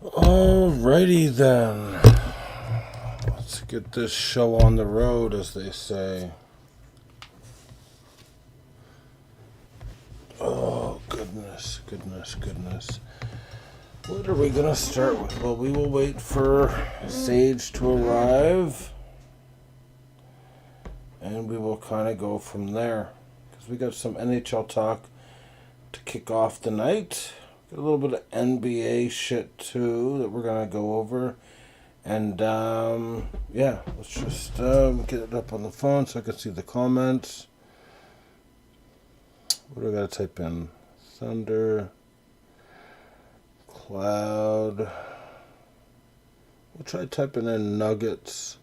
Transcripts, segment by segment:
Alrighty then. Let's get this show on the road, as they say. Oh, goodness. What are we going to start with? Well, we will wait for Sage to arrive. And we will kind of go from there. Because we got some NHL talk to kick off the night. Got a little bit of NBA shit, too, that we're going to go over. And, yeah, let's just get it up on the phone so I can see the comments. What do I got to type in? Thunder, Cloud. We'll try typing in Nuggets.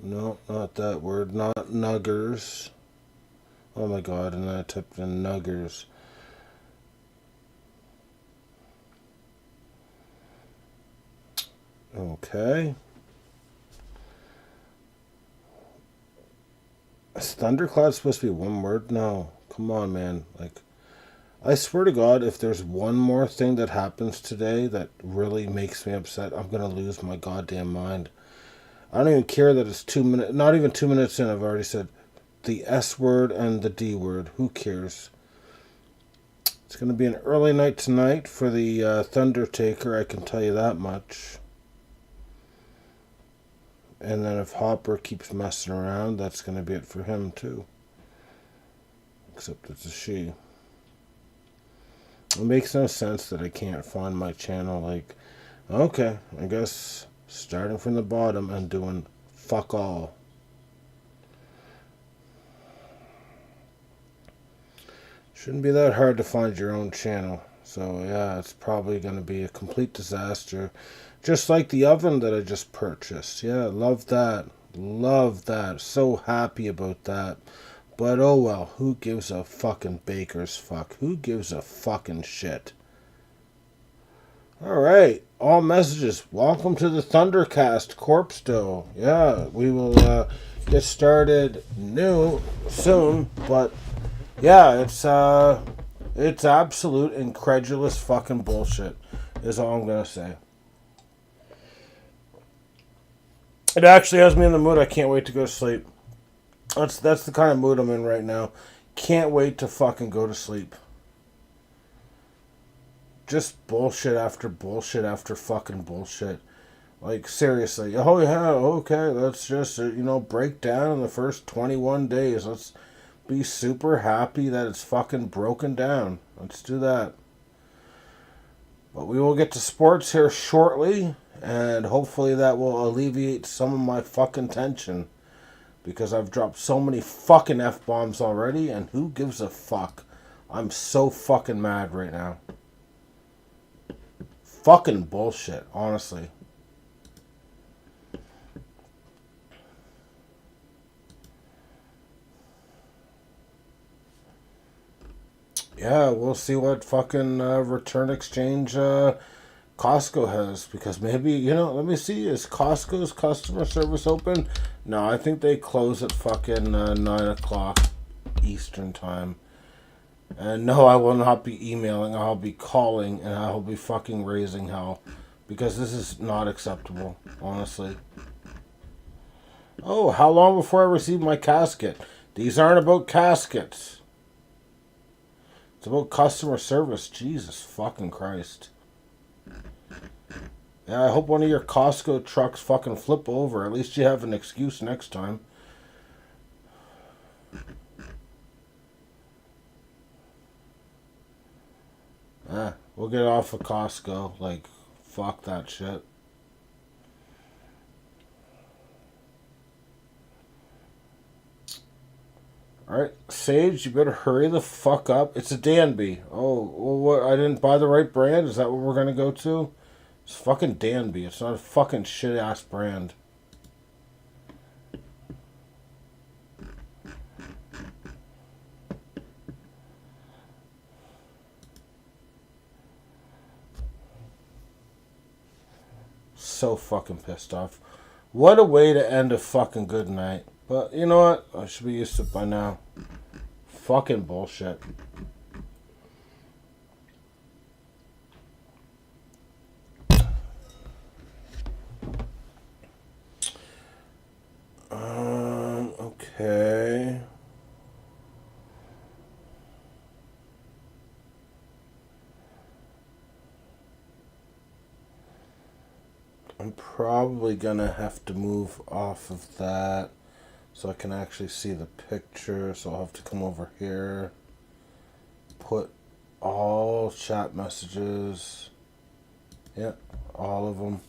No, not that word. Not Nuggers. Oh my god, and then I typed in Nuggers. Okay. Is Thundercloud supposed to be one word? No. Come on, man. Like, I swear to God, if there's one more thing that happens today that really makes me upset, I'm going to lose my goddamn mind. I don't even care that it's 2 minutes, not even 2 minutes in, I've already said the S word and the D word. Who cares? It's going to be an early night tonight for the Thundertaker, I can tell you that much. And then if Hopper keeps messing around, that's going to be it for him too. Except it's a she. It makes no sense that I can't find my channel. Like, okay, I guess starting from the bottom and doing fuck all. Shouldn't be that hard to find your own channel. So yeah, it's probably going to be a complete disaster. Just like the oven that I just purchased. Yeah, love that. Love that. So happy about that. But oh well, who gives a fucking baker's fuck? Who gives a fucking shit? Alright, all messages. Welcome to the Thundercast Corpse Dough. Yeah, we will get started soon, but yeah, it's absolute incredulous fucking bullshit, is all I'm gonna say. It actually has me in the mood. I can't wait to go to sleep. That's the kind of mood I'm in right now. Can't wait to fucking go to sleep. Just bullshit after bullshit after fucking bullshit. Like, seriously. Oh, yeah, okay, let's just, break down in the first 21 days. Let's be super happy that it's fucking broken down. Let's do that. But we will get to sports here shortly, and hopefully that will alleviate some of my fucking tension. Because I've dropped so many fucking F-bombs already, and who gives a fuck? I'm so fucking mad right now. Fucking bullshit, honestly. Yeah, we'll see what fucking return exchange Costco has. Because maybe, let me see. Is Costco's customer service open? No, I think they close at fucking 9 o'clock Eastern time. And no, I will not be emailing. I'll be calling and I'll be fucking raising hell. Because this is not acceptable, honestly. Oh, how long before I receive my casket? These aren't about caskets. It's about customer service. Jesus fucking Christ. Yeah, I hope one of your Costco trucks fucking flip over. At least you have an excuse next time. We'll get off of Costco. Like, fuck that shit. Alright, Sage, you better hurry the fuck up. It's a Danby. Oh, well, what? I didn't buy the right brand? Is that what we're gonna go to? It's fucking Danby. It's not a fucking shit-ass brand. So fucking pissed off. What a way to end a fucking good night. But you know what? I should be used to it by now. Fucking bullshit. Okay. I'm probably gonna have to move off of that so I can actually see the picture. So I'll have to come over here, put all chat messages. Yeah, all of them.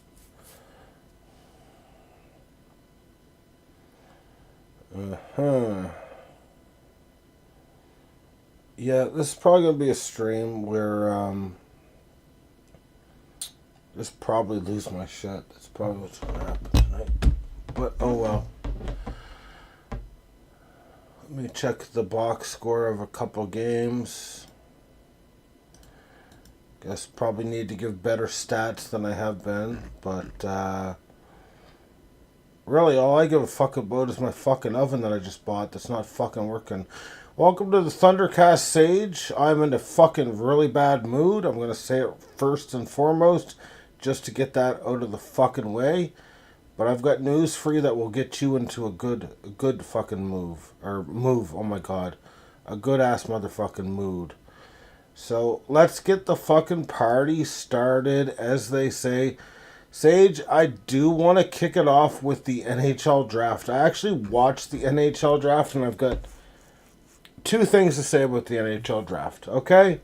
Yeah, this is probably gonna be a stream where just probably lose my shit. That's probably what's gonna happen tonight. But oh well. Let me check the box score of a couple games. Guess probably need to give better stats than I have been, but really all I give a fuck about is my fucking oven that I just bought that's not fucking working. Welcome to the Thundercast Sage. I'm in a fucking really bad mood. I'm gonna say it first and foremost, just to get that out of the fucking way. But I've got news for you that will get you into a good fucking move. Oh my god. A good ass motherfucking mood. So let's get the fucking party started, as they say. Sage, I do want to kick it off with the NHL draft. I actually watched the NHL draft, and I've got two things to say about the NHL draft, okay?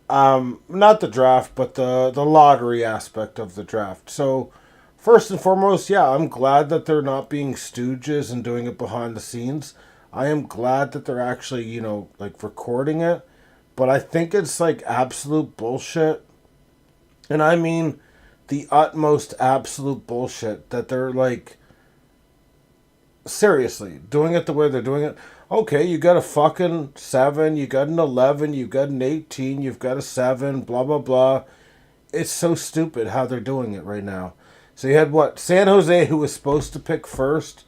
Not the draft, but the lottery aspect of the draft. So, first and foremost, yeah, I'm glad that they're not being stooges and doing it behind the scenes. I am glad that they're actually, like recording it. But I think it's like absolute bullshit. And I mean the utmost absolute bullshit that they're like, seriously, doing it the way they're doing it. Okay, you got a fucking 7, you got an 11, you got an 18, you've got a 7, blah, blah, blah. It's so stupid how they're doing it right now. So you had what? San Jose, who was supposed to pick first,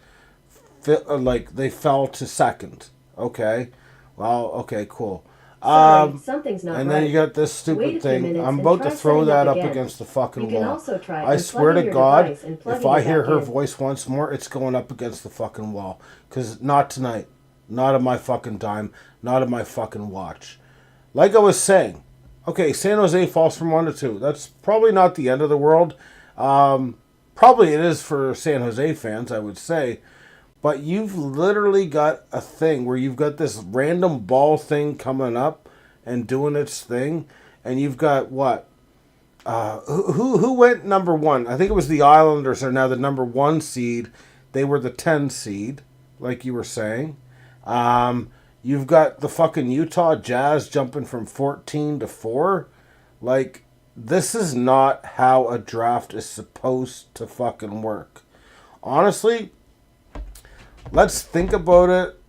they fell to second. Okay. Well, okay, cool. Sorry, something's not and right. then you got this stupid thing. I'm about to throw that up against the fucking wall. You can also try I swear to God, if I hear her in. voice once more, it's going up against the fucking wall. Because not tonight. Not on my fucking dime. Not on my fucking watch. Like I was saying, okay, San Jose falls from 1 to 2. That's probably not the end of the world. Probably it is for San Jose fans, I would say. But you've literally got a thing where you've got this random ball thing coming up and doing its thing. And you've got what? Who went number 1? I think it was the Islanders are now the number 1 seed. They were the 10 seed, like you were saying. You've got the fucking Utah Jazz jumping from 14 to 4. Like, this is not how a draft is supposed to fucking work. Honestly, let's think about it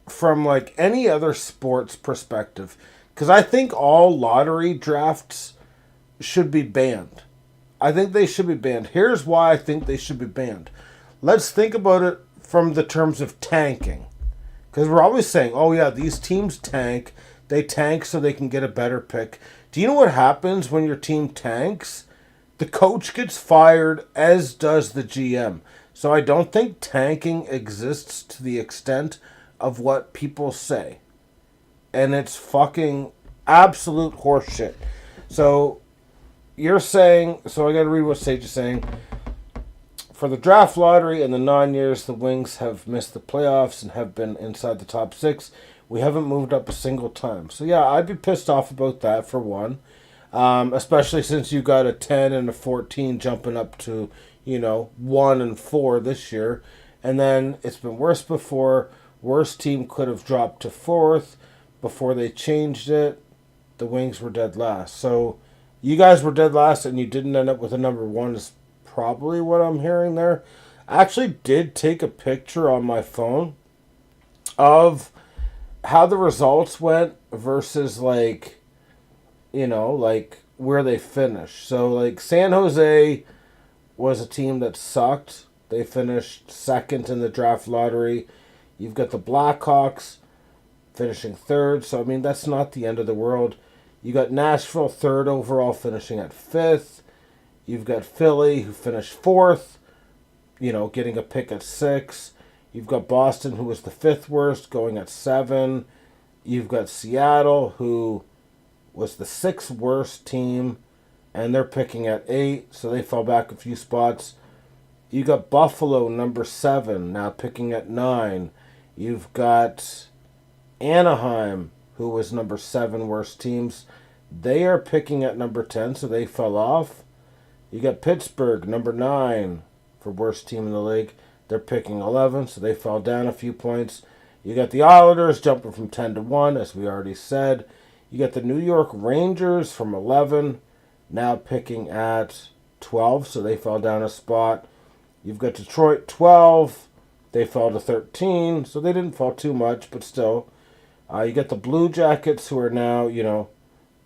from like any other sports perspective. Because I think all lottery drafts should be banned. I think they should be banned. Here's why I think they should be banned. Let's think about it from the terms of tanking. Because we're always saying, oh yeah, these teams tank. They tank so they can get a better pick. Do you know what happens when your team tanks? The coach gets fired, as does the GM. So I don't think tanking exists to the extent of what people say. And it's fucking absolute horseshit. So you're saying, so I gotta read what Sage is saying. For the draft lottery in the 9 years the Wings have missed the playoffs and have been inside the top 6, we haven't moved up a single time. So yeah, I'd be pissed off about that for one. Especially since you got a 10 and a 14 jumping up to, 1 and 4 this year. And then it's been worse before. Worst team could have dropped to 4th. Before they changed it, the Wings were dead last. So you guys were dead last and you didn't end up with a number 1 is probably what I'm hearing there. I actually did take a picture on my phone of how the results went versus like where they finished. So like San Jose was a team that sucked. They finished second in the draft lottery. You've got the Blackhawks finishing third. So I mean that's not the end of the world. You got Nashville third overall finishing at 5th. You've got Philly, who finished 4th, getting a pick at 6. You've got Boston, who was the 5th worst, going at 7. You've got Seattle, who was the 6th worst team, and they're picking at 8, so they fell back a few spots. You got Buffalo, number 7, now picking at 9. You've got Anaheim, who was number 7 worst teams. They are picking at number 10, so they fell off. You got Pittsburgh, number 9, for worst team in the league. They're picking 11, so they fell down a few points. You got the Islanders jumping from 10 to 1, as we already said. You got the New York Rangers from 11, now picking at 12, so they fell down a spot. You've got Detroit 12, they fell to 13, so they didn't fall too much, but still. You got the Blue Jackets, who are now,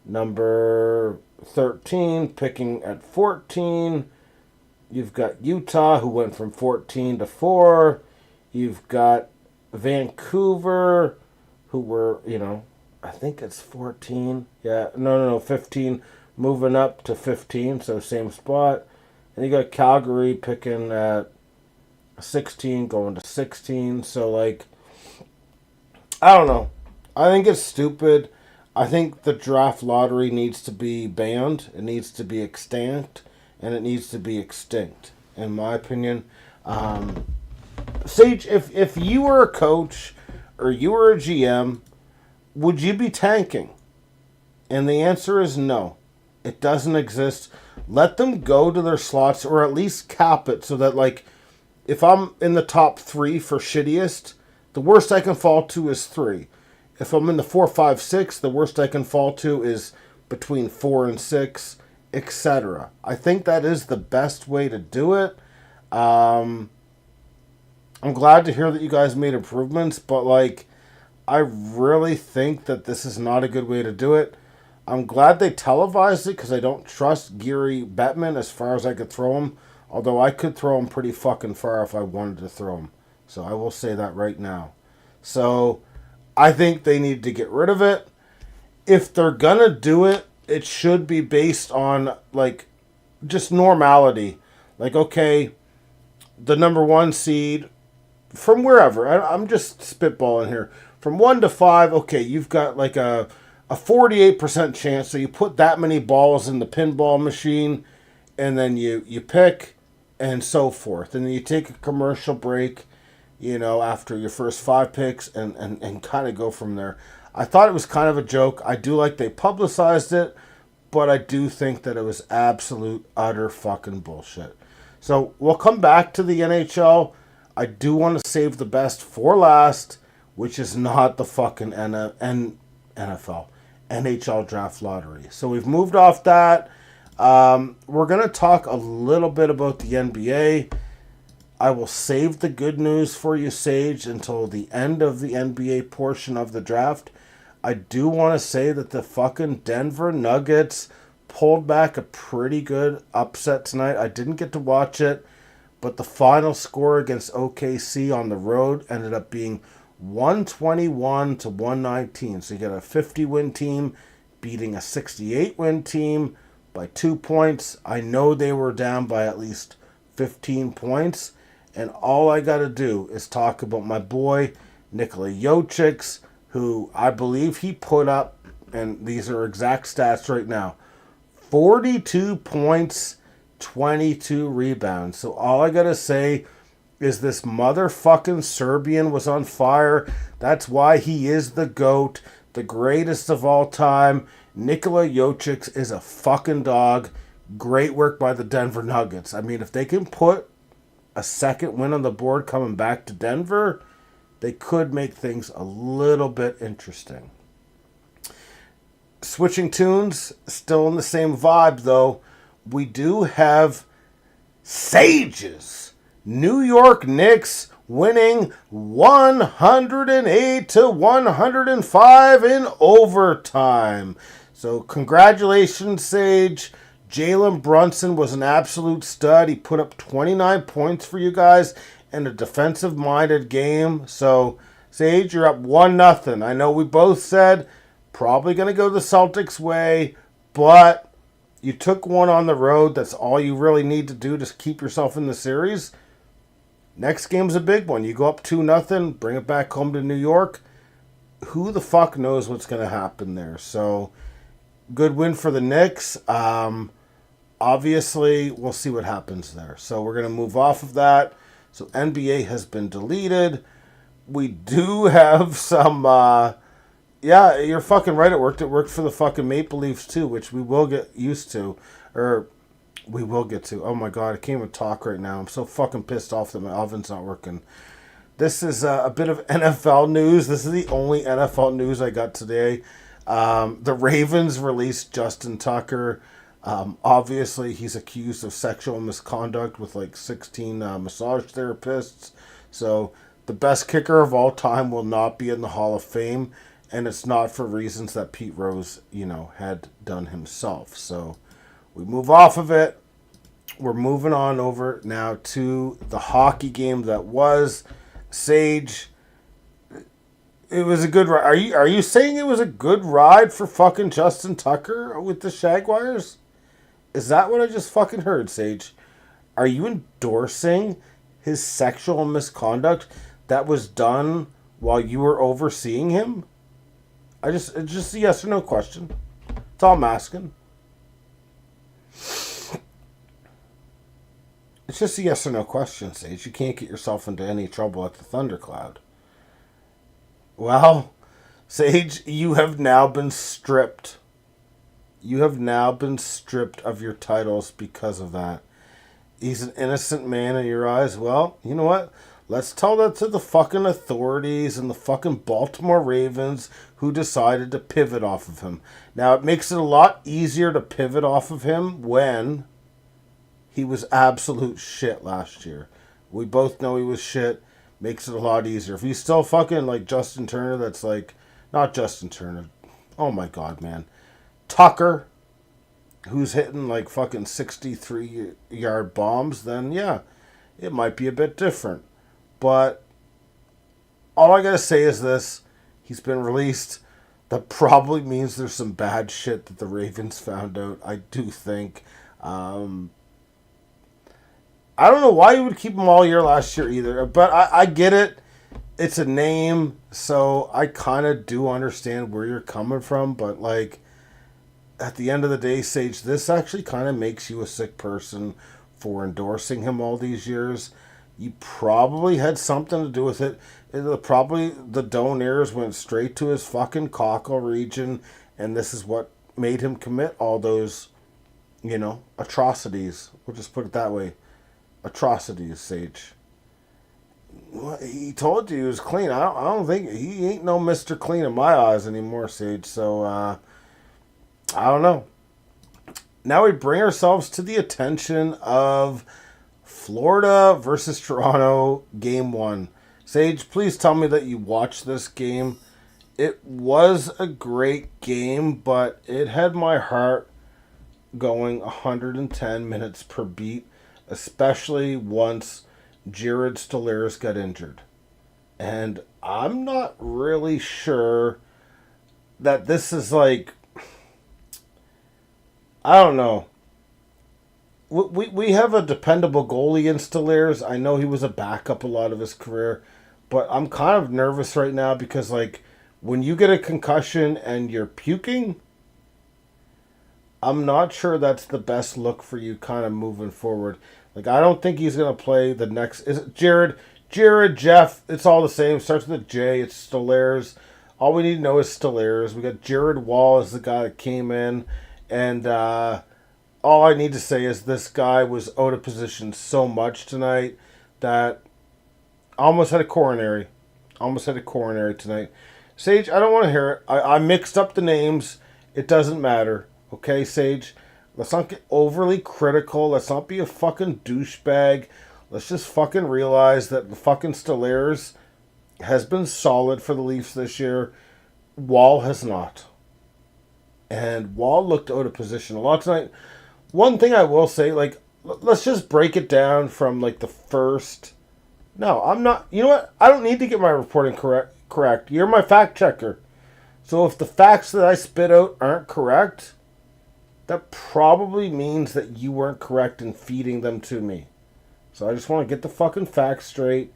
number 13, picking at 14. You've got Utah, who went from 14 to 4. You've got Vancouver, who were, I think it's 14. Yeah, no, 15, moving up to 15, so same spot. And you got Calgary picking at 16, going to 16. So, I don't know. I think it's stupid. I think the draft lottery needs to be banned. It needs to be extinct. And it needs to be extinct, in my opinion. Sage, if you were a coach or you were a GM, would you be tanking? And the answer is no. It doesn't exist. Let them go to their slots, or at least cap it so that, if I'm in the top 3 for shittiest, the worst I can fall to is 3. If I'm in the 4, 5, 6, the worst I can fall to is between 4 and 6, etc. I think that is the best way to do it. I'm glad to hear that you guys made improvements, but I really think that this is not a good way to do it. I'm glad they televised it because I don't trust Gary Bettman as far as I could throw him, although I could throw him pretty fucking far if I wanted to throw him. So I will say that right now. So I think they need to get rid of it. If they're gonna do it, it should be based on just normality. Okay, the number 1 seed from wherever. I'm just spitballing here. From 1 to 5, okay, you've got a 48% chance. So you put that many balls in the pinball machine, and then you pick, and so forth. And then you take a commercial break, after your first 5 picks, and kind of go from there. I thought it was kind of a joke. I do like they publicized it, but I do think that it was absolute, utter fucking bullshit. So we'll come back to the NHL. I do want to save the best for last, which is not the fucking NFL, NHL draft lottery. So we've moved off that. We're going to talk a little bit about the NBA. I will save the good news for you, Sage, until the end of the NBA portion of the draft. I do want to say that the fucking Denver Nuggets pulled back a pretty good upset tonight. I didn't get to watch it, but the final score against OKC on the road ended up being 121 to 119. So you got a 50-win team beating a 68-win team by 2 points. I know they were down by at least 15 points. And all I got to do is talk about my boy, Nikola Jokic, who I believe he put up, and these are exact stats right now, 42 points, 22 rebounds. So all I got to say is this motherfucking Serbian was on fire. That's why he is the GOAT, the greatest of all time. Nikola Jokic is a fucking dog. Great work by the Denver Nuggets. I mean, if they can put a second win on the board coming back to Denver, they could make things a little bit interesting. Switching tunes, still in the same vibe though. We do have Sage's New York Knicks winning 108 to 105 in overtime. So congratulations, Sage. Jalen Brunson was an absolute stud. He put up 29 points for you guys in a defensive-minded game. So, Sage, you're up 1-0. I know we both said probably going to go the Celtics' way, but you took one on the road. That's all you really need to do to keep yourself in the series. Next game's a big one. You go up 2-0, bring it back home to New York. Who the fuck knows what's going to happen there? So, good win for the Knicks. Obviously, we'll see what happens there. So, we're going to move off of that. So, NBA has been deleted. We do have some... yeah, you're fucking right. It worked. It worked for the fucking Maple Leafs, too, which we will get used to. Or... we will get to. Oh my god, I can't even talk right now. I'm so fucking pissed off that my oven's not working. This is a bit of NFL news. This is the only NFL news I got today. The Ravens released Justin Tucker. Obviously, he's accused of sexual misconduct with like 16 massage therapists. So, the best kicker of all time will not be in the Hall of Fame. And it's not for reasons that Pete Rose, had done himself. So, we move off of it. We're moving on over now to the hockey game that was. Sage, it was a good ride. Are you saying it was a good ride for fucking Justin Tucker with the Jaguars? Is that what I just fucking heard, Sage? Are you endorsing his sexual misconduct that was done while you were overseeing him? It's just a yes or no question. That's all I'm asking. It's just a yes or no question, Sage. You can't get yourself into any trouble at the Thundercloud. Well, Sage, you have now been stripped. You have now been stripped of your titles because of that. He's an innocent man in your eyes. Well, you know what? Let's tell that to the fucking authorities and the fucking Baltimore Ravens who decided to pivot off of him. Now, it makes it a lot easier to pivot off of him when he was absolute shit last year. We both know he was shit. Makes it a lot easier. If he's still fucking like Justin Turner, that's like... not Justin Turner. Oh my god, man. Tucker, who's hitting like fucking 63-yard bombs, then yeah, it might be a bit different. But all I gotta say is this. He's been released. That probably means there's some bad shit that the Ravens found out. I do think. I don't know why you would keep him all year last year either. But I get it. It's a name. So I kind of do understand where you're coming from. But like, at the end of the day, Sage, this actually kind of makes you a sick person for endorsing him all these years. You probably had something to do with it. Probably the donors went straight to his fucking cockle region. And this is what made him commit all those, atrocities. We'll just put it that way. Atrocities, Sage. Well, he told you he was clean. I don't think he ain't no Mr. Clean in my eyes anymore, Sage. So, I don't know. Now we bring ourselves to the attention of Florida versus Toronto, Game 1. Sage, please tell me that you watched this game. It was a great game, but it had my heart going 110 minutes per beat, especially once Jared Stolarz got injured. And I'm not really sure that this is like... I don't know. We have a dependable goalie in Stolarz. I know he was a backup a lot of his career. But I'm kind of nervous right now because, like, when you get a concussion and you're puking, I'm not sure that's the best look for you kind of moving forward. Like, I don't think he's going to play the next... Is it Jared? Jared, Jeff, it's all the same. Starts with a J. It's Stolarz. All we need to know is Stolarz. We got Jared Wall as the guy that came in. And all I need to say is this guy was out of position so much tonight that I almost had a coronary. Tonight. Sage, I don't want to hear it. I mixed up the names. It doesn't matter. Okay, Sage? Let's not get overly critical. Let's not be a fucking douchebag. Let's just fucking realize that the fucking Stolarz has been solid for the Leafs this year. Wall has not. And Wall looked out of position a lot tonight. One thing I will say, like, let's just break it down from, like, the first... No, I'm not... You know what? I don't need to get my reporting correct. You're my fact checker. So if the facts that I spit out aren't correct, that probably means that you weren't correct in feeding them to me. So I just want to get the fucking facts straight.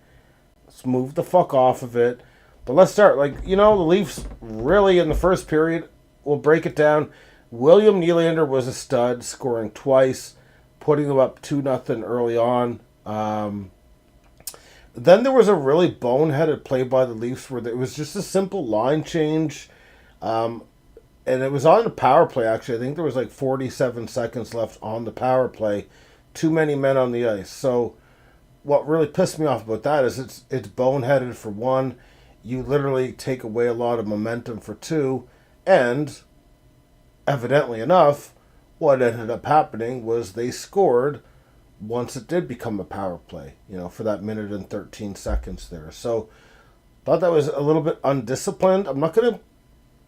Let's move the fuck off of it. But let's start. The Leafs really in the first period, we'll break it down. William Nylander was a stud, scoring twice, putting them up 2-0 early on. Then there was a really boneheaded play by the Leafs where it was just a simple line change. And it was on the power play, actually. I think there was 47 seconds left on the power play. Too many men on the ice. So what really pissed me off about that is it's boneheaded for one. You literally take away a lot of momentum for two. And evidently enough, what ended up happening was they scored once it did become a power play, for that minute and 13 seconds there. So thought that was a little bit undisciplined. I'm not going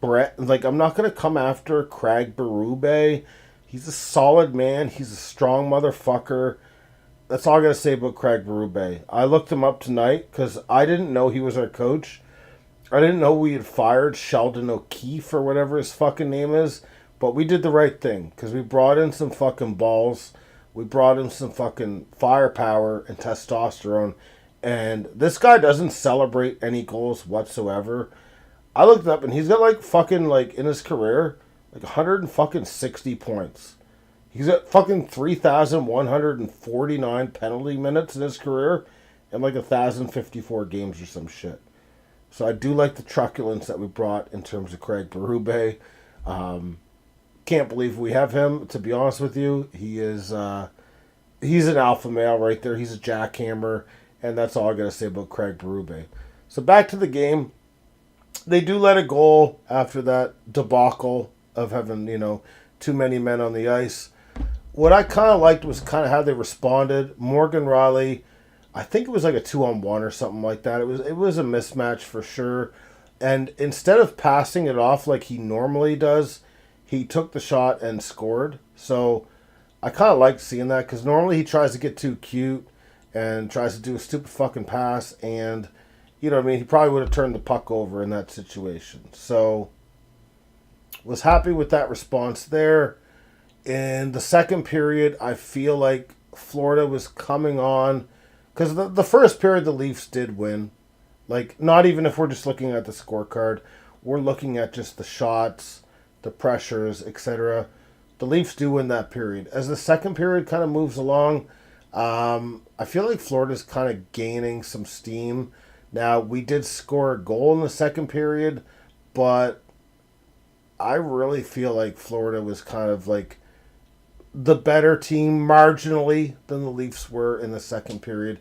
to come after Craig Berube. He's a solid man. He's a strong motherfucker. That's all I got to say about Craig Berube. I looked him up tonight because I didn't know he was our coach. I didn't know we had fired Sheldon O'Keefe or whatever his fucking name is. But we did the right thing because we brought in some fucking balls. We brought in some fucking firepower and testosterone. And this guy doesn't celebrate any goals whatsoever. I looked up and he's got in his career, 160 points. He's at fucking 3,149 penalty minutes in his career and 1,054 games or some shit. So I do like the truculence that we brought in terms of Craig Berube. Can't believe we have him, to be honest with you. He is he's an alpha male right there. He's a jackhammer, and that's all I got to say about Craig Berube. So back to the game. They do let a goal after that debacle of having, too many men on the ice. What I kind of liked was kind of how they responded. Morgan Rielly, I think it was a 2-on-1 or something like that. It was a mismatch for sure. And instead of passing it off like he normally does, he took the shot and scored. So I kind of liked seeing that because normally he tries to get too cute and tries to do a stupid fucking pass. And, he probably would have turned the puck over in that situation. So was happy with that response there. In the second period, I feel like Florida was coming on. Because the first period, the Leafs did win. Not even if we're just looking at the scorecard. We're looking at just the shots, the pressures, etc. The Leafs do win that period. As the second period kind of moves along, I feel like Florida's kind of gaining some steam. Now, we did score a goal in the second period, but I really feel like Florida was kind of the better team marginally than the Leafs were in the second period,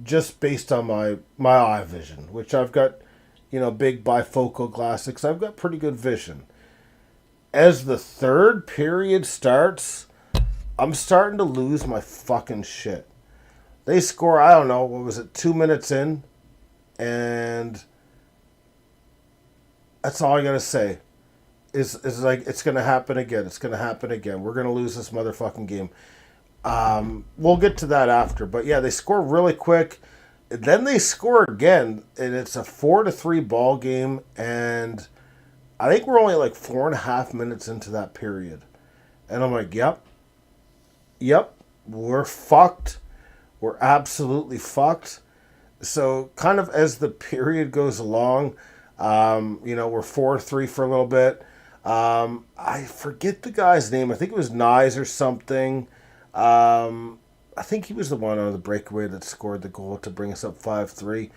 just based on my eye vision, which I've got, big bifocal glasses. I've got pretty good vision. As the third period starts, I'm starting to lose my fucking shit. They score, I don't know, 2 minutes in? And that's all I gotta say. Is it's gonna happen again. It's gonna happen again. We're gonna lose this motherfucking game. We'll get to that after. But yeah, they score really quick. Then they score again, and it's a 4-3 ball game. And I think we're only 4.5 minutes into that period. And I'm like, yep, we're fucked. We're absolutely fucked. So kind of as the period goes along, we're 4-3 for a little bit. I forget the guy's name. I think it was Nyes or something. I think he was the one on the breakaway that scored the goal to bring us up 5-3.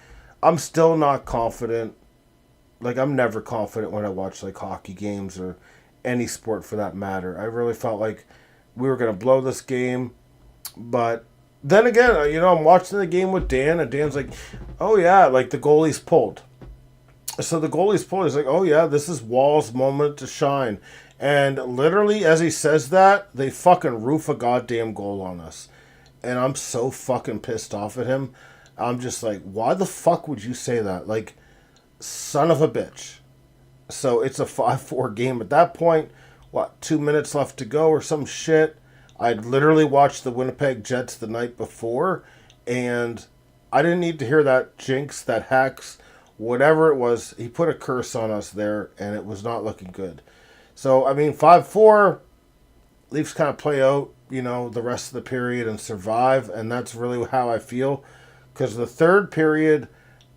I'm still not confident. I'm never confident when I watch hockey games or any sport for that matter. I really felt like we were going to blow this game. But then again, I'm watching the game with Dan, and Dan's like, oh yeah, the goalie's pulled. So the goalie's pulled. He's like, oh yeah, this is Wall's moment to shine. And literally, as he says that, they fucking roof a goddamn goal on us. And I'm so fucking pissed off at him. I'm just like, why the fuck would you say that? Son of a bitch. So it's a 5-4 game at that point. 2 minutes left to go or some shit. I'd literally watched the Winnipeg Jets the night before, and I didn't need to hear that jinx, that hex, whatever it was. He put a curse on us there, and it was not looking good. So, 5-4, Leafs kind of play out. the rest of the period and survive, and that's really how I feel. Because the third period,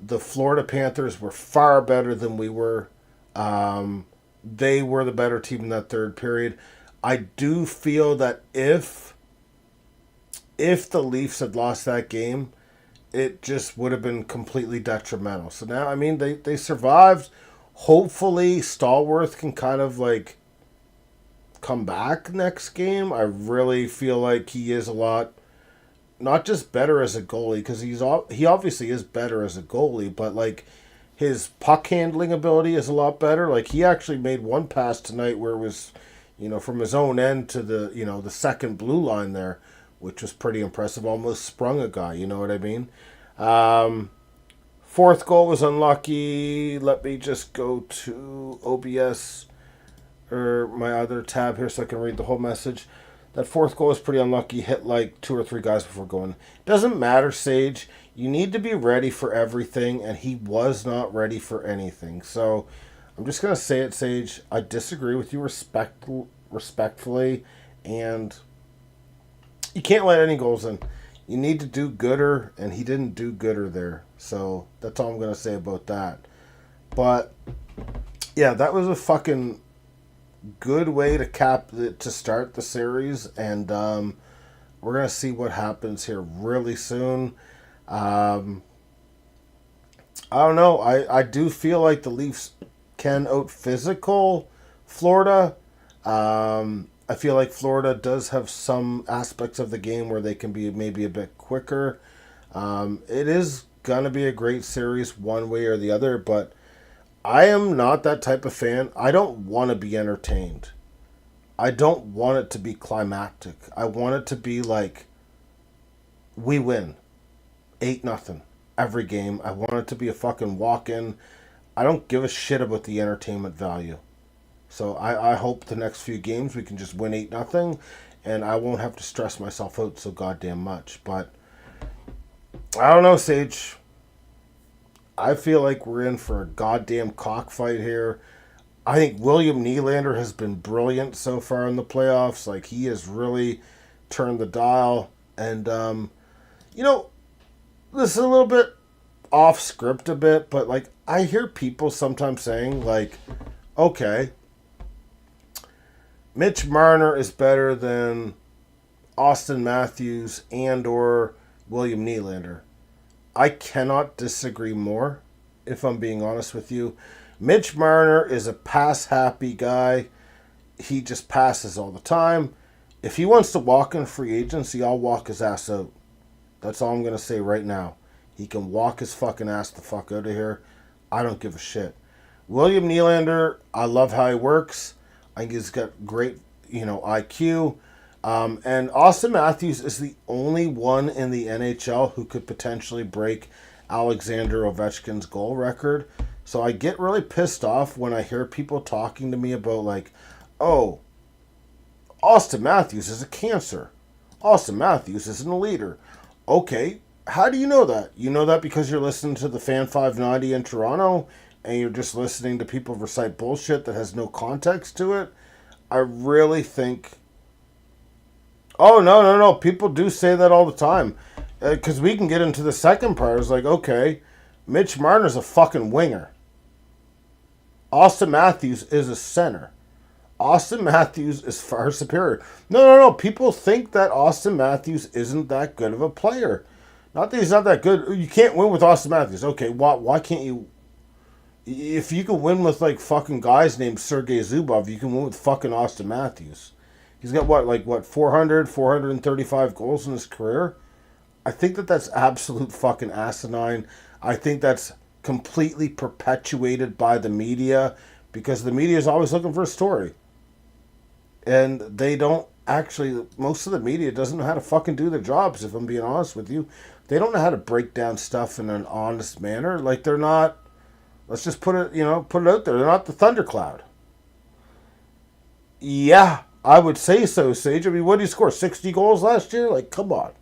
the Florida Panthers were far better than we were. They were the better team in that third period. I do feel that if the Leafs had lost that game, it just would have been completely detrimental. So now, I mean, they survived. Hopefully, Stallworth can kind of like come back next game. I really feel like he is a lot, not just better as a goalie, because he obviously is better as a goalie, but like his puck handling ability is a lot better. Like he actually made one pass tonight where it was, from his own end to the the second blue line there, which was pretty impressive. Almost sprung a guy. You know what I mean? Fourth goal was unlucky. Let me just go to OBS or my other tab here so I can read the whole message. That fourth goal was pretty unlucky. Hit like 2 or 3 guys before going. Doesn't matter, Sage. You need to be ready for everything, and he was not ready for anything. So I'm just going to say it, Sage. I disagree with you respectfully, and you can't let any goals in. You need to do gooder, and he didn't do gooder there. So that's all I'm going to say about that. But, yeah, that was a fucking good way to start the series, and we're going to see what happens here really soon. I don't know. I do feel like the Leafs can out-physical Florida. I feel like Florida does have some aspects of the game where they can be maybe a bit quicker. It is going to be a great series one way or the other, but I am not that type of fan. I don't want to be entertained. I don't want it to be climactic. I want it to be like, we win 8-0 every game. I want it to be a fucking walk-in. I don't give a shit about the entertainment value. So I hope the next few games we can just win 8-0, and I won't have to stress myself out so goddamn much. But I don't know, Sage. I feel like we're in for a goddamn cockfight here. I think William Nylander has been brilliant so far in the playoffs. Like, he has really turned the dial. And, this is a little bit off script a bit, but, like, I hear people sometimes saying, like, okay, Mitch Marner is better than Austin Matthews and or William Nylander. I cannot disagree more, if I'm being honest with you. Mitch Marner is a pass-happy guy. He just passes all the time. If he wants to walk in free agency, I'll walk his ass out. That's all I'm going to say right now. He can walk his fucking ass the fuck out of here. I don't give a shit. William Nylander, I love how he works. I think he's got great, IQ. And Austin Matthews is the only one in the NHL who could potentially break Alexander Ovechkin's goal record. So I get really pissed off when I hear people talking to me about like, oh, Austin Matthews is a cancer. Austin Matthews isn't a leader. Okay, how do you know that? You know that because you're listening to the Fan 590 in Toronto and you're just listening to people recite bullshit that has no context to it? I really think... Oh, no. People do say that all the time. Because we can get into the second part. It's like, okay, Mitch Marner's a fucking winger. Austin Matthews is a center. Austin Matthews is far superior. No. People think that Austin Matthews isn't that good of a player. Not that he's not that good. You can't win with Austin Matthews. Okay, why can't you... If you can win with, like, fucking guys named Sergei Zubov, you can win with fucking Austin Matthews. He's got, 435 goals in his career? I think that's absolute fucking asinine. I think that's completely perpetuated by the media because the media is always looking for a story. And they don't actually... Most of the media doesn't know how to fucking do their jobs, if I'm being honest with you. They don't know how to break down stuff in an honest manner. Like, they're not... Let's just put it out there. They're not the Thundercloud. Yeah, I would say so, Sage. I mean, what did he score? 60 goals last year? Like, come on.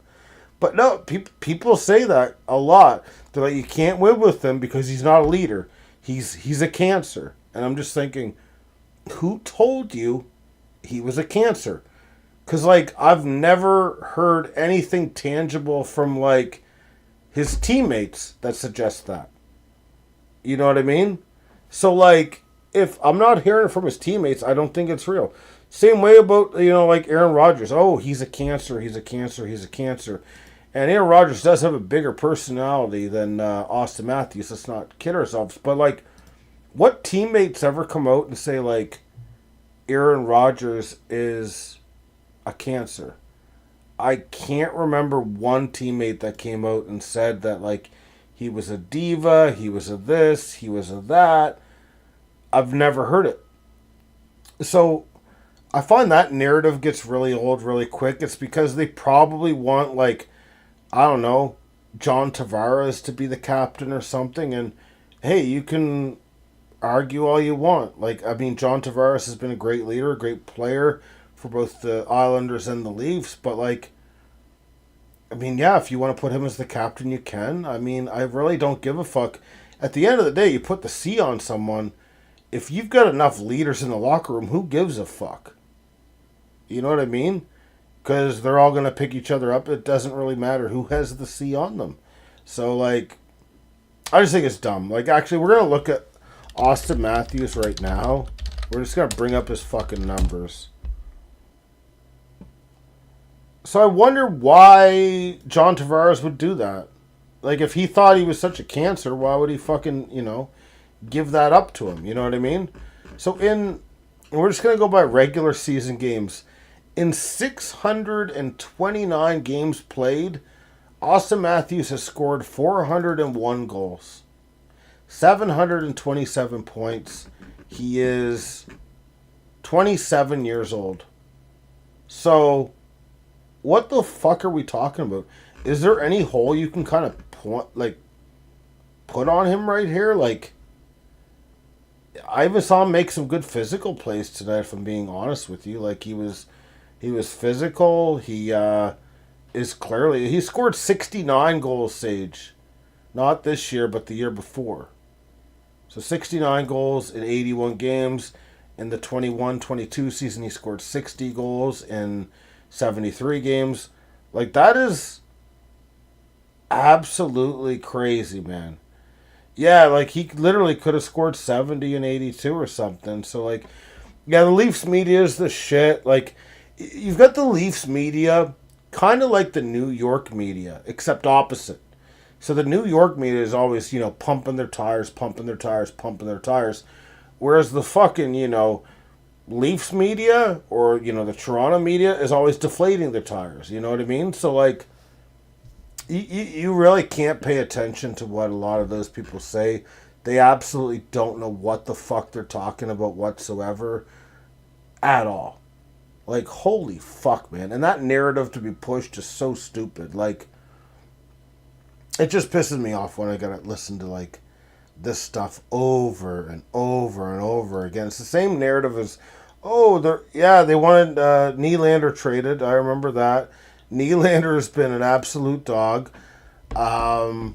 But no, people say that a lot. They're like, you can't win with him because he's not a leader. He's a cancer. And I'm just thinking, who told you he was a cancer? Because, like, I've never heard anything tangible from, like, his teammates that suggest that. You know what I mean? So, like, if I'm not hearing it from his teammates, I don't think it's real. Same way about, like Aaron Rodgers. Oh, he's a cancer, he's a cancer, he's a cancer. And Aaron Rodgers does have a bigger personality than Austin Matthews. Let's not kid ourselves. But, like, what teammates ever come out and say, like, Aaron Rodgers is a cancer? I can't remember one teammate that came out and said that, like, he was a diva, he was a this, he was a that. I've never heard it. So I find that narrative gets really old really quick. It's because they probably want, like, I don't know, John Tavares to be the captain or something. And hey, you can argue all you want. Like, I mean, John Tavares has been a great leader, a great player for both the Islanders and the Leafs. But, like, I mean, yeah, if you want to put him as the captain, you can. I mean, I really don't give a fuck. At the end of the day, you put the C on someone. If you've got enough leaders in the locker room, who gives a fuck? You know what I mean? Because they're all going to pick each other up. It doesn't really matter who has the C on them. So, like, I just think it's dumb. Like, actually, we're going to look at Austin Matthews right now. We're just going to bring up his fucking numbers. So I wonder why John Tavares would do that. Like, if he thought he was such a cancer, why would he fucking, give that up to him? You know what I mean? So we're just going to go by regular season games. In 629 games played, Austin Matthews has scored 401 goals, 727 points. He is 27 years old. So what the fuck are we talking about? Is there any hole you can kind of put on him right here? Like, I even saw him make some good physical plays tonight, if I'm being honest with you. Like, he was physical. He scored 69 goals, Sage. Not this year, but the year before. So 69 goals in 81 games. In the 21-22 season, he scored 60 goals in 73 games. Like, that is absolutely crazy, man. Yeah, like, he literally could have scored 70 and 82 or something. So, like, yeah, the Leafs media is the shit. Like, you've got the Leafs media kind of like the New York media, except opposite. So the New York media is always, pumping their tires. Whereas the fucking, Leafs media or, the Toronto media is always deflating their tires. You know what I mean? So, like, you really can't pay attention to what a lot of those people say. They absolutely don't know what the fuck they're talking about whatsoever at all. Like, holy fuck, man. And that narrative to be pushed is so stupid. Like, it just pisses me off when I gotta listen to, like, this stuff over and over and over again. It's the same narrative as, they wanted Nylander traded. I remember that. Nylander has been an absolute dog. I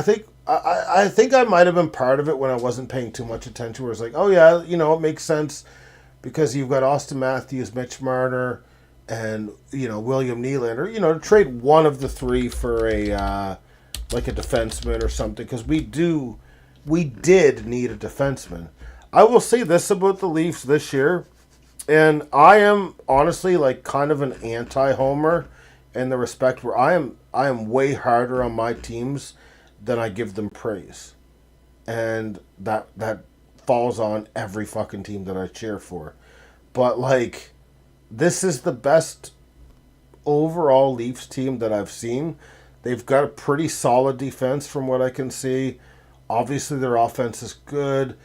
think I might have been part of it when I wasn't paying too much attention. Where it's like, oh yeah, it makes sense because you've got Austin Matthews, Mitch Marner, and William Nylander. To trade one of the three for a defenseman or something, because we did need a defenseman. I will say this about the Leafs this year. And I am honestly like kind of an anti-homer in the respect where I am way harder on my teams than I give them praise. And that falls on every fucking team that I cheer for. But, like, this is the best overall Leafs team that I've seen. They've got a pretty solid defense from what I can see. Obviously their offense is good.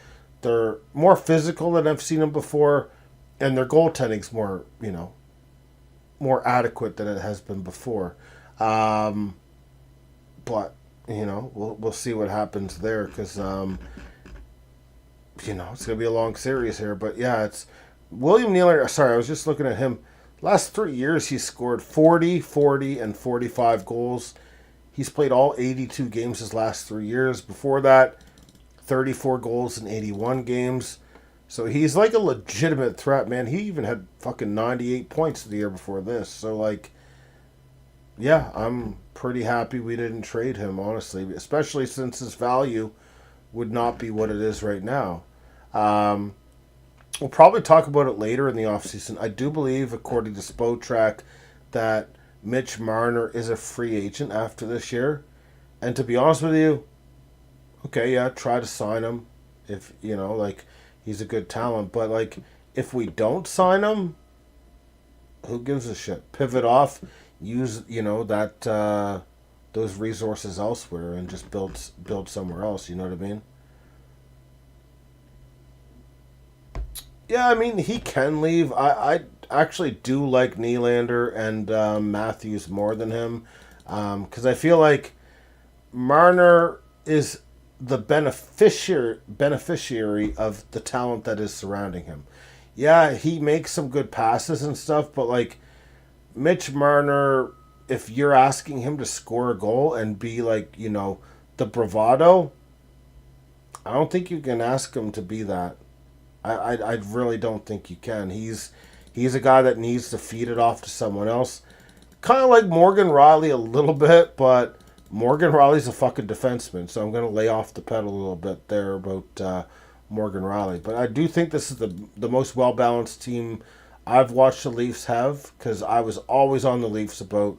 They're more physical than I've seen them before. And their goaltending's more, more adequate than it has been before. But, we'll see what happens there because, it's going to be a long series here. But, yeah, it's William Nylander. Sorry, I was just looking at him. Last 3 years, he's scored 40, 40, and 45 goals. He's played all 82 games his last 3 years. Before that, 34 goals in 81 games. So he's like a legitimate threat, man. He even had fucking 98 points the year before this. So, like, yeah, I'm pretty happy we didn't trade him, honestly, especially since his value would not be what it is right now. Um, we'll probably talk about it later in the offseason. I do believe, according to Spotrac, that Mitch Marner is a free agent after this year. And to be honest with you, okay, yeah, try to sign him if, like, he's a good talent. But, like, if we don't sign him, who gives a shit? Pivot off, use, that those resources elsewhere and just build somewhere else, you know what I mean? Yeah, I mean, he can leave. I actually do like Nylander and Matthews more than him. Because I feel like Marner is the beneficiary of the talent that is surrounding him. Yeah, he makes some good passes and stuff, but like Mitch Marner, if you're asking him to score a goal and be like, the bravado, I don't think you can ask him to be that. I really don't think you can. He's a guy that needs to feed it off to someone else. Kind of like Morgan Riley a little bit, but Morgan Riley's a fucking defenseman, so I'm going to lay off the pedal a little bit there about Morgan Riley. But I do think this is the most well-balanced team I've watched the Leafs have, because I was always on the Leafs about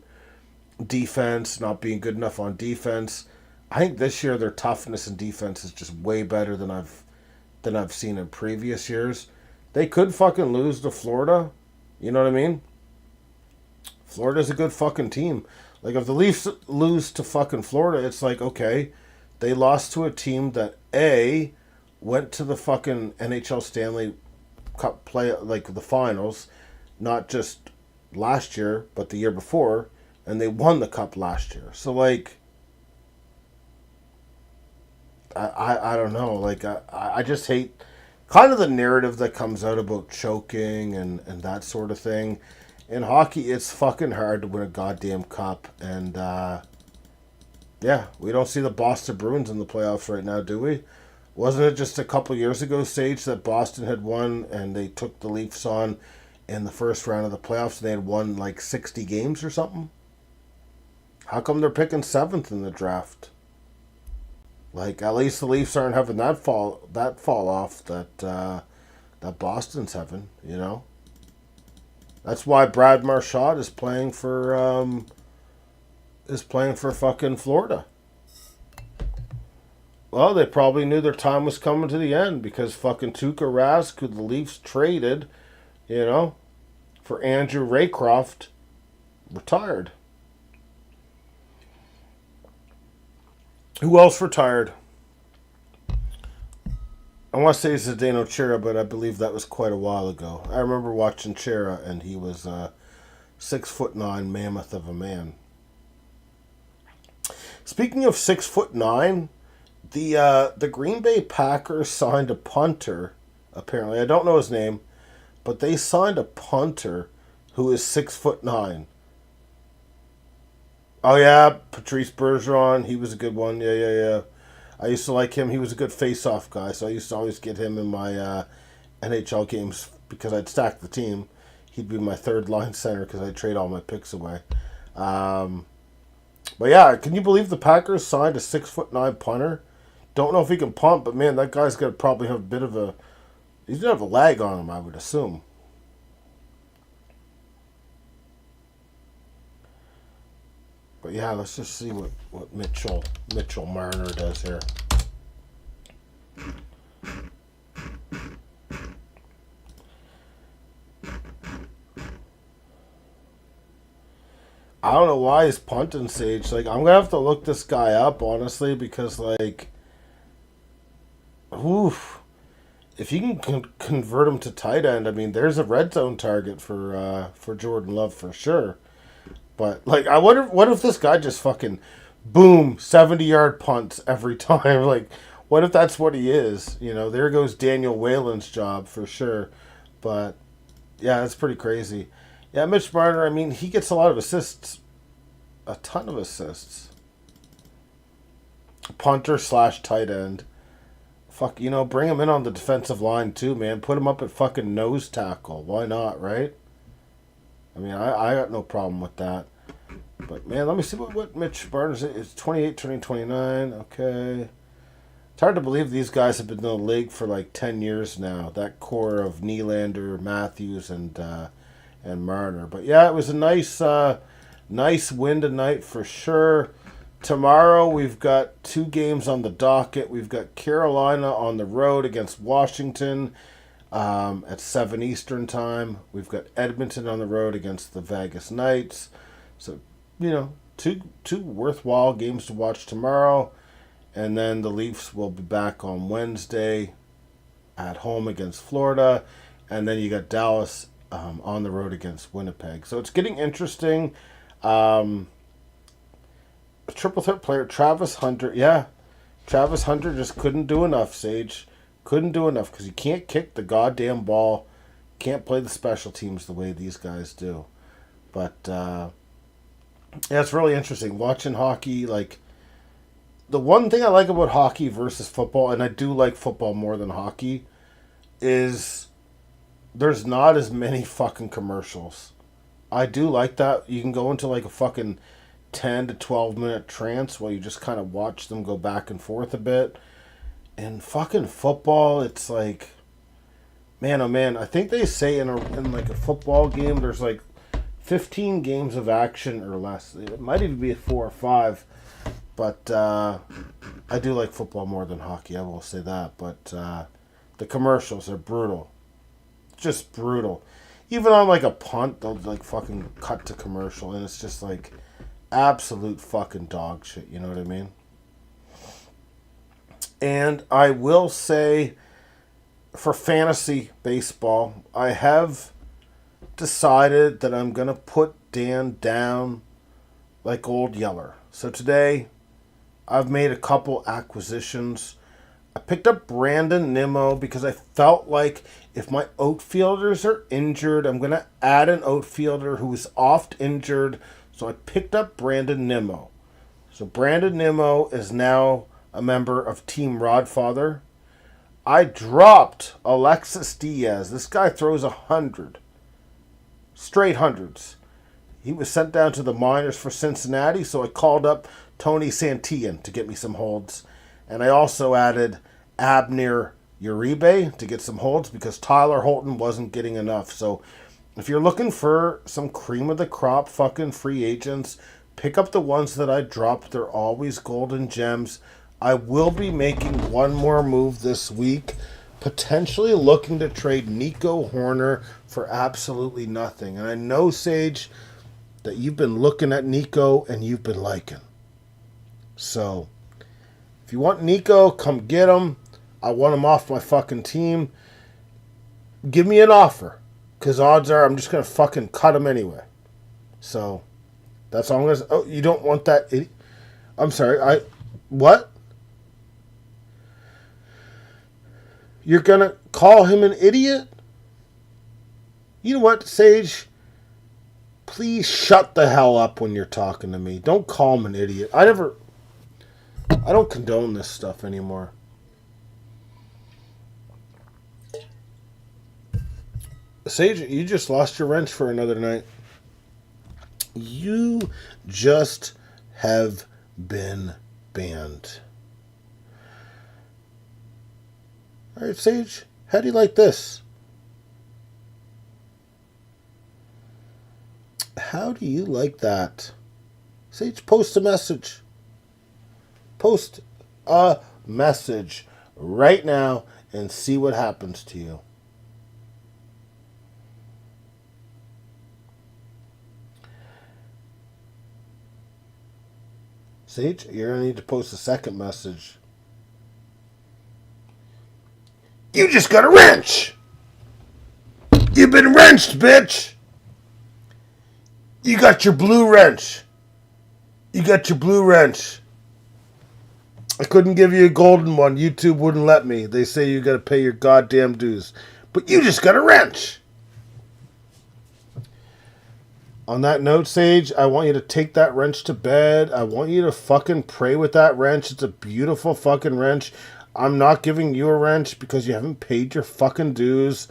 defense, not being good enough on defense. I think this year their toughness and defense is just way better than I've seen in previous years. They could fucking lose to Florida. You know what I mean? Florida's a good fucking team. Like, if the Leafs lose to fucking Florida, it's like, okay, they lost to a team that, A, went to the fucking NHL Stanley Cup play, like, the finals, not just last year, but the year before, and they won the Cup last year. So, like, I don't know. Like, I just hate kind of the narrative that comes out about choking and that sort of thing. In hockey, it's fucking hard to win a goddamn cup. And, yeah, we don't see the Boston Bruins in the playoffs right now, do we? Wasn't it just a couple years ago, Sage, that Boston had won and they took the Leafs on in the first round of the playoffs and they had won like 60 games or something? How come they're picking 7th in the draft? Like, at least the Leafs aren't having that fall off that Boston's having, That's why Brad Marchand is playing for fucking Florida. Well, they probably knew their time was coming to the end because fucking Tuukka Rask, who the Leafs traded, for Andrew Raycroft, retired. Who else retired? I want to say Zdeno Chara, but I believe that was quite a while ago. I remember watching Chara, and he was a 6'9" mammoth of a man. Speaking of 6'9", the Green Bay Packers signed a punter. Apparently, I don't know his name, but they signed a punter who is 6'9". Oh yeah, Patrice Bergeron. He was a good one. Yeah. I used to like him. He was a good face-off guy, so I used to always get him in my NHL games because I'd stack the team. He'd be my third line center because I'd trade all my picks away. But yeah, can you believe the Packers signed a 6'9" punter? Don't know if he can punt, but man, that guy's got to probably have a bit of a... He's going to have a lag on him, I would assume. But yeah, let's just see what Mitchell Marner does here. I don't know why he's punting, Sage. Like, I'm gonna have to look this guy up, honestly, because like, oof, if you can convert him to tight end, I mean, there's a red zone target for Jordan Love for sure. But, like, I wonder, what if this guy just fucking, boom, 70-yard punts every time? Like, what if that's what he is? There goes Daniel Whalen's job for sure. But, yeah, that's pretty crazy. Yeah, Mitch Marner, I mean, he gets a lot of assists. A ton of assists. Punter / tight end. Fuck, bring him in on the defensive line too, man. Put him up at fucking nose tackle. Why not, right? I mean, I got no problem with that. But, man, let me see what Mitch Barnes is. 28, turning 29. Okay. It's hard to believe these guys have been in the league for like 10 years now. That core of Nylander, Matthews, and Marner. But, yeah, it was a nice win tonight for sure. Tomorrow we've got 2 games on the docket. We've got Carolina on the road against Washington at 7 Eastern time. We've got Edmonton on the road against the Vegas Knights. So, two worthwhile games to watch tomorrow. And then the Leafs will be back on Wednesday at home against Florida. And then you got Dallas on the road against Winnipeg. So it's getting interesting. A triple threat player, Travis Hunter. Yeah, Travis Hunter just couldn't do enough, Sage. Couldn't do enough because you can't kick the goddamn ball. Can't play the special teams the way these guys do. But, yeah, it's really interesting. Watching hockey, like, the one thing I like about hockey versus football, and I do like football more than hockey, is there's not as many fucking commercials. I do like that. You can go into, like, a fucking 10 to 12 minute trance while you just kind of watch them go back and forth a bit. And fucking football, it's like, man, oh man, I think they say in like a football game there's like 15 games of action or less. It might even be 4 or 5. But I do like football more than hockey, I will say that. But the commercials are brutal. Just brutal. Even on like a punt, they'll like fucking cut to commercial, and it's just like absolute fucking dog shit, you know what I mean? And I will say, for fantasy baseball, I have decided that I'm going to put Dan down like Old Yeller. So today, I've made a couple acquisitions. I picked up Brandon Nimmo because I felt like if my outfielders are injured, I'm going to add an outfielder who is oft injured. So I picked up Brandon Nimmo. So Brandon Nimmo is now a member of Team Rodfather. I dropped Alexis Diaz. This guy throws 100. Straight hundreds. He was sent down to the minors for Cincinnati, so I called up Tony Santillan to get me some holds. And I also added Abner Uribe to get some holds because Tyler Holton wasn't getting enough. So if you're looking for some cream of the crop fucking free agents, pick up the ones that I dropped. They're always golden gems. I will be making one more move this week, potentially looking to trade Nico Horner for absolutely nothing. And I know, Sage, that you've been looking at Nico and you've been liking. So, if you want Nico, come get him. I want him off my fucking team. Give me an offer. Because odds are I'm just going to fucking cut him anyway. So, that's all I'm going to say. Oh, you don't want that? I'm sorry. What? You're going to call him an idiot? You know what, Sage? Please shut the hell up when you're talking to me. Don't call him an idiot. I don't condone this stuff anymore. Sage, you just lost your wrench for another night. You just have been banned. All right, Sage, how do you like this? How do you like that? Sage, post a message. Post a message right now and see what happens to you. Sage, you're going to need to post a second message. You just got a wrench! You've been wrenched, bitch! You got your blue wrench. You got your blue wrench. I couldn't give you a golden one. YouTube wouldn't let me. They say you got to pay your goddamn dues. But you just got a wrench. On that note, Sage, I want you to take that wrench to bed. I want you to fucking pray with that wrench. It's a beautiful fucking wrench. I'm not giving you a wrench because you haven't paid your fucking dues,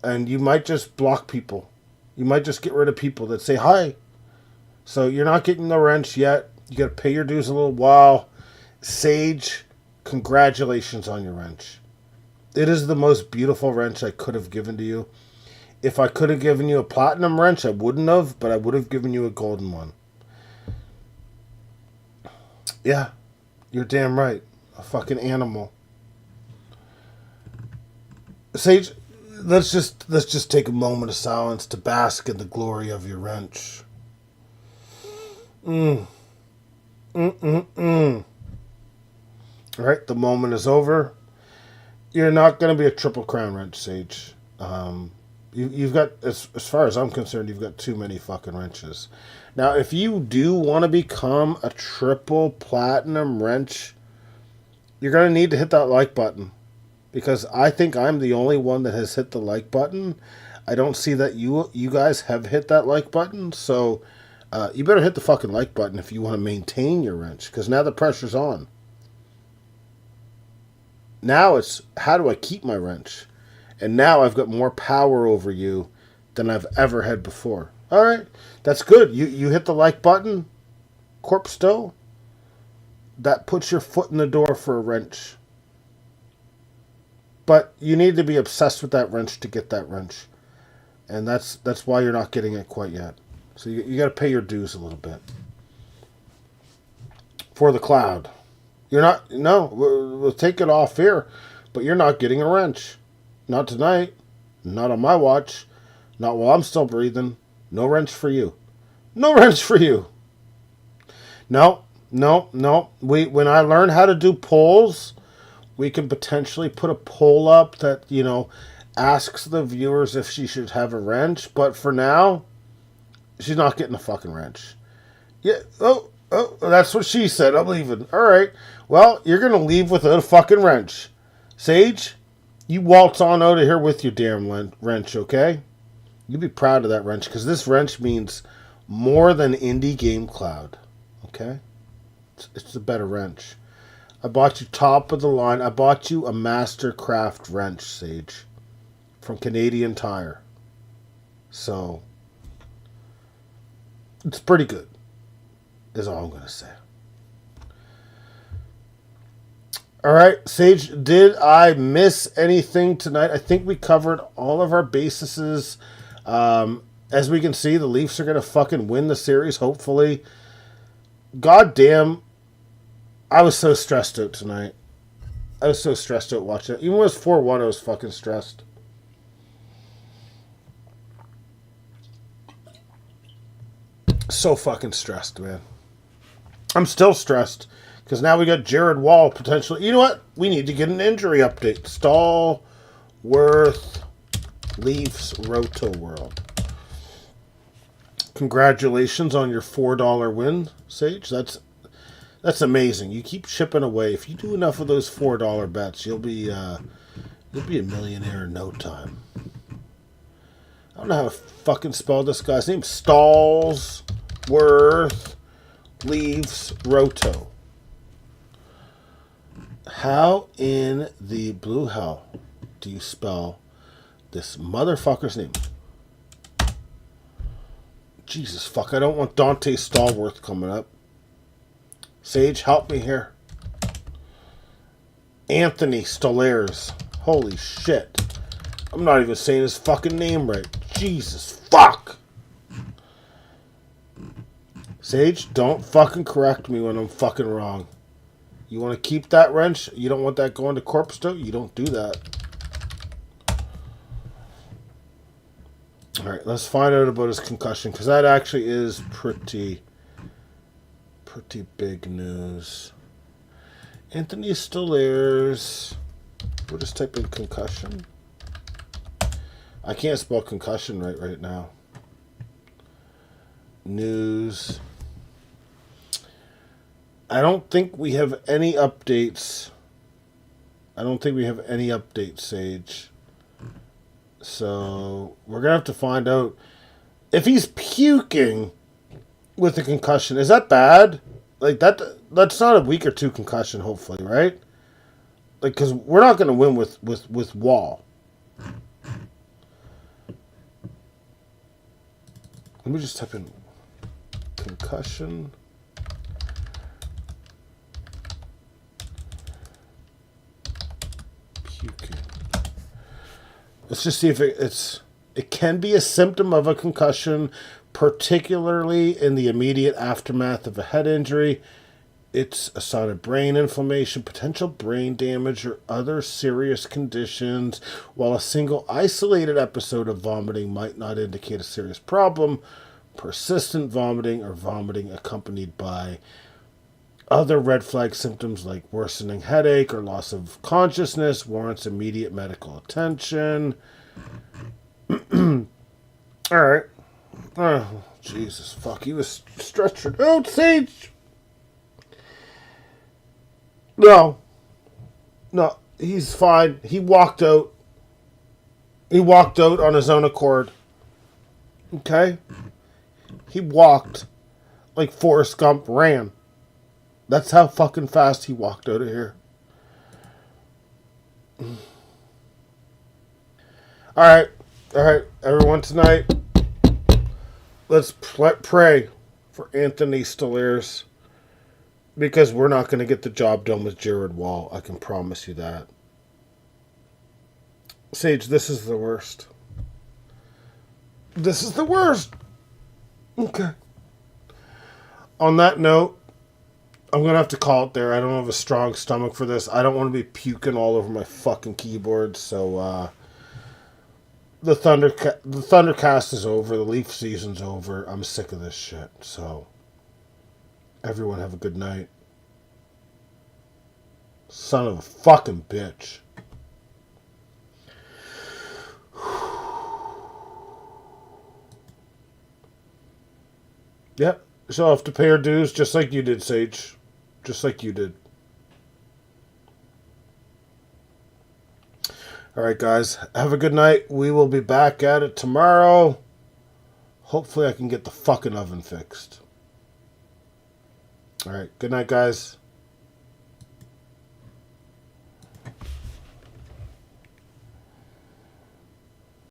and you might just block people. You might just get rid of people that say hi. So you're not getting the wrench yet. You got to pay your dues a little while. Sage, congratulations on your wrench. It is the most beautiful wrench I could have given to you. If I could have given you a platinum wrench, I wouldn't have, but I would have given you a golden one. Yeah, you're damn right. A fucking animal. Sage, let's just take a moment of silence to bask in the glory of your wrench. All right, the moment is over. You're not going to be a triple crown wrench, Sage. You've got, as far as I'm concerned, you've got too many fucking wrenches. Now, if you do want to become a triple platinum wrench, you're going to need to hit that like button. Because I think I'm the only one that has hit the like button. I don't see that you guys have hit that like button. So, you better hit the fucking like button if you want to maintain your wrench. Because now the pressure's on. Now it's, how do I keep my wrench? And now I've got more power over you than I've ever had before. All right, that's good. You hit the like button, Corpse Doe. That puts your foot in the door for a wrench. But you need to be obsessed with that wrench to get that wrench. And that's why you're not getting it quite yet. So you got to pay your dues a little bit. For the cloud. You're not, no, we'll take it off here. But you're not getting a wrench. Not tonight. Not on my watch. Not while I'm still breathing. No wrench for you. No wrench for you. No. When I learn how to do polls, we can potentially put a poll up that, asks the viewers if she should have a wrench. But for now, she's not getting a fucking wrench. Yeah. Oh, that's what she said. I'm leaving. All right. Well, you're going to leave without a fucking wrench. Sage, you waltz on out of here with your damn wrench, okay? You be proud of that wrench, because this wrench means more than Indie Game Cloud, okay? It's a better wrench. I bought you top of the line. I bought you a Mastercraft wrench, Sage, from Canadian Tire. So, it's pretty good, is all I'm going to say. All right, Sage, did I miss anything tonight? I think we covered all of our bases. As we can see, the Leafs are going to fucking win the series, hopefully. God damn, I was so stressed out tonight. I was so stressed out watching it. Even when it was 4-1, I was fucking stressed. So fucking stressed, man. I'm still stressed. Because now we got Jared Wall potentially. You know what? We need to get an injury update. Stallworth, Leafs, Roto World. Congratulations on your $4 win, Sage. That's amazing. You keep chipping away. If you do enough of those $4 bets, you'll be a millionaire in no time. I don't know how to fucking spell this guy's name. Stallworth, Leafs, Roto. How in the blue hell do you spell this motherfucker's name? Jesus fuck, I don't want Dante Stallworth coming up. Sage, help me here. Anthony Stollers. Holy shit. I'm not even saying his fucking name right. Jesus fuck. Sage, don't fucking correct me when I'm fucking wrong. You want to keep that wrench? You don't want that going to Corpse Doe? You don't do that. Alright, let's find out about his concussion, because that actually is pretty big news. Anthony Stollers. We'll just type in concussion. I can't spell concussion right now. News. I don't think we have any updates. Sage. So, we're going to have to find out if he's puking with a concussion. Is that bad? Like, that's not a week or two concussion, hopefully, right? Like, because we're not going to win with Wall. Let me just type in concussion. Puking. Let's just see if it can be a symptom of a concussion, particularly in the immediate aftermath of a head injury. It's a sign of brain inflammation, potential brain damage, or other serious conditions. While a single isolated episode of vomiting might not indicate a serious problem, persistent vomiting or vomiting accompanied by other red flag symptoms like worsening headache or loss of consciousness warrants immediate medical attention. All right. Oh, Jesus, fuck. He was stretchered out, Sage. No, he's fine. He walked out. He walked out on his own accord. Okay? He walked like Forrest Gump ran. That's how fucking fast he walked out of here. Alright, everyone tonight, let's pray for Anthony Stolares. Because we're not going to get the job done with Jared Wall. I can promise you that. Sage, this is the worst. This is the worst. Okay. On that note, I'm going to have to call it there. I don't have a strong stomach for this. I don't want to be puking all over my fucking keyboard. So, the Thundercast is over. The Leaf season's over. I'm sick of this shit. So, everyone have a good night. Son of a fucking bitch. Yep. So I'll have to pay our dues just like you did, Sage. Just like you did. Alright, guys. Have a good night. We will be back at it tomorrow. Hopefully I can get the fucking oven fixed. Alright. Good night, guys.